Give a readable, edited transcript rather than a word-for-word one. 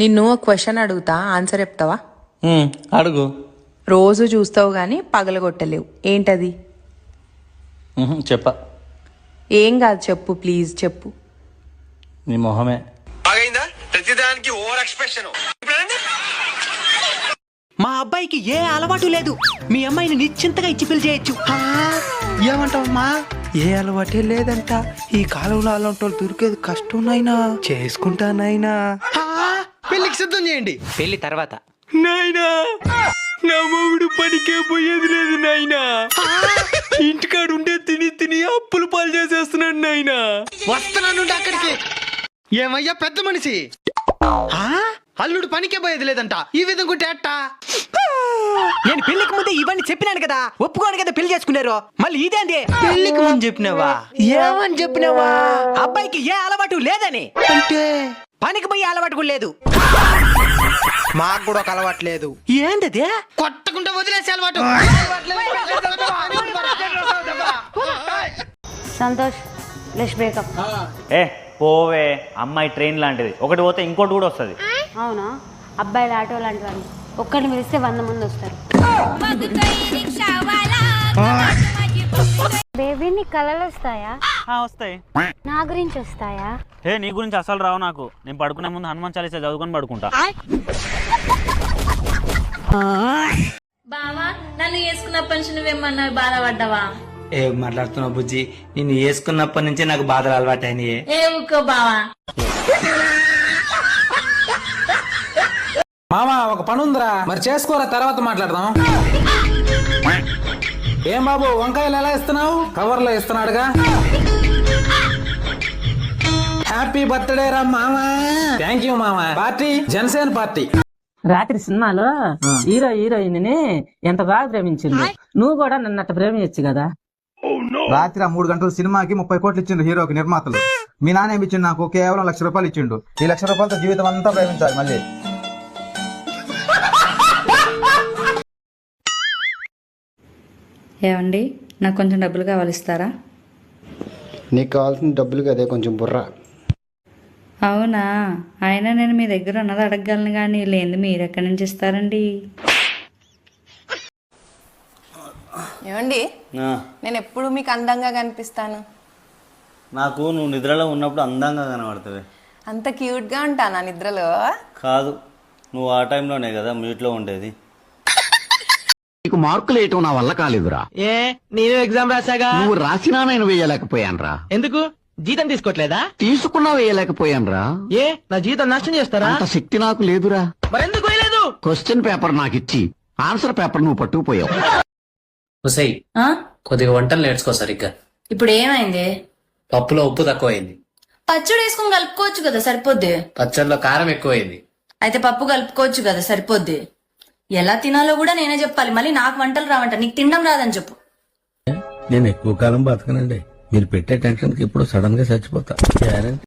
నిన్ను ఒక క్వశ్చన్ అడుగుతా, ఆన్సర్ చెప్తావా? అడుగు. రోజు చూస్తావు గానీ పగలగొట్టలేవు, ఏంటది? చెప్ప. ఏం కాదు, చెప్పు ప్లీజ్ చెప్పు. నీ మొహమే. ప్రతిదానికి ఓవర్ ఎక్స్ప్రెషన్. మా అబ్బాయికి ఏ అలవాటు లేదు, మీ అమ్మాయిని నిశ్చింతగా ఇచ్చి పెళ్లి చేయొచ్చు. ఏమంటావమ్మా? ఏ అలవాటే లేదంట. ఈ కాలంలో అలాంటి వాళ్ళు దొరికేది కష్టం నాయనా. చేసుకుంటానైనా. పెళ్లికి సిద్ధం చేయండి. పెళ్లి తర్వాత నాయనా, నా మొగుడు పనికే పోయేది లేదు నాయనా. ఇంటికాడు ఉండే తిని తిని అప్పులు పాలు చేసేస్తున్నాడు నాయనా. వస్తున్నాను అక్కడికి. ఏమయ్యా పెద్ద మనిషి, అల్లుడు పనికే పోయేది లేదంట. ఈ విధంగా అట్టా? నేను పెళ్లికి ముందే ఇవన్నీ చెప్పినాను కదా, ఒప్పుకోను కదా పెళ్లి చేసుకున్నారు. మళ్ళీ ఇదేంటి? పెళ్లికి ముందు చెప్పినావా? ఏమని చెప్పినావా? అబ్బాయికి ఏ అలవాటు లేదని. అంటే పనికి పోయే అలవాటు కూడా లేదు. మాకు కూడా ఒక అలవాటు లేదు. ఏంటదే? కొట్టకుండా వదిలేసే అలవాటు. Santosh, let's breakup. పోవే, అమ్మాయి ట్రైన్ లాంటిది, ఒకటి పోతే ఇంకోటి కూడా వస్తుంది. అవునా? అబ్బాయిలు ఆటో లాంటి వాళ్ళు, ఒక్కరిని పిలిస్తే 100 మంది వస్తారు. బేబీ, నీ కలలు వస్తాయా? వస్తాయి. నా గురించి వస్తాయా? నీ గురించి అసలు రావు నాకు. నేను పడుకునే ముందు హనుమాన్ చాలీసా చదువుకొని పడుకుంటా. బావా, నన్ను వేసుకున్నప్పటి నుంచి నువ్వేమన్నా బాధపడ్డావా? ఏం మాట్లాడుతున్నావు బుజ్జి? నిన్ను వేసుకున్నప్పటి నుంచి నాకు బాధలు అలవాటైనయే. ఏ ఊకో బావా. మామా, ఒక పని ఉందిరా, మరి చేసుకోరా, తర్వాత మాట్లాడదాం. ఏం బాబు, వంకాయలు ఎలా ఇస్తున్నావు? కవర్లో ఇస్తున్నాడుగా. హ్యాపీ బర్త్డే రా మామా. థ్యాంక్ యూ మామా. Party Janasena party. రాత్రి సినిమాలో హీరో హీరోయిన్ ని ఎంత బాగా ప్రేమించింది. నువ్వు కూడా నన్ను అట్ట ప్రేమించచ్చు కదా. రాత్రి 3 గంటల సినిమాకి 30 కోట్లు ఇచ్చిండు హీరోకి నిర్మాతలు. మీ నాన్న ఏమి ఇచ్చిండు? నాకు కేవలం 1,00,000 రూపాయలు ఇచ్చిండు. ఈ 1,00,000 రూపాయలతో జీవితం అంతా ప్రేమించాలి మళ్ళీ. ఏమండి, నాకు కొంచెం డబ్బులు కావాలి, ఇస్తారా? నీకు కావాల్సిన డబ్బులు కదే, కొంచెం బుర్ర. అవునా? అయినా నేను మీ దగ్గర ఉన్నది అడగగలను, కానీ లేనిది మీరు ఎక్కడి నుంచి ఇస్తారండి? ఏమండి, నేను ఎప్పుడు మీకు అందంగా కనిపిస్తాను? నాకు నువ్వు నిద్రలో ఉన్నప్పుడు అందంగా కనబడుతుంది. అంత క్యూట్ గా ఉంటానా నిద్రలో? కాదు, నువ్వు ఆ టైంలోనే కదా మ్యూట్లో ఉండేది. నీకు మార్కులు వేయటం నా వల్ల కాలేదురా. ఏ, నేను ఎగ్జామ్ రాసాగా. నువ్వు రాసినా నేను వేయలేకపోయానురా. ఎందుకు? జీతం తీసుకోవట్లేదా? తీసుకున్నా వేయలేకపోయానురా. ఏ, నా జీతం నష్టం చేస్తారా? అంత శక్తి నాకు లేదురా. మరెందుకు వేయలేదు? క్వశ్చన్ పేపర్ నాకు ఇచ్చి ఆన్సర్ పేపర్ నువ్వు పట్టుకుపోయావు. కొద్దిగా వంటలు నేర్చుకో సరిగ్గా. ఇప్పుడు ఏమైంది? పప్పులో ఉప్పు తక్కువైంది. పచ్చడి వేసుకొని కలుపుకోవచ్చు కదా, సరిపోద్ది. పచ్చడిలో కారం ఎక్కువైంది. అయితే పప్పు కలుపుకోవచ్చు కదా, సరిపోద్ది. ఎలా తినాలో కూడా నేనే చెప్పాలి, మళ్ళీ నాకు వంటలు రావంట. నీకు తినడం రాదని చెప్పు. నేను ఎక్కువ కాలం బతకనండి. మీరు పెట్టే టెన్షన్కి ఇప్పుడు సడన్ గా చచ్చిపోతా.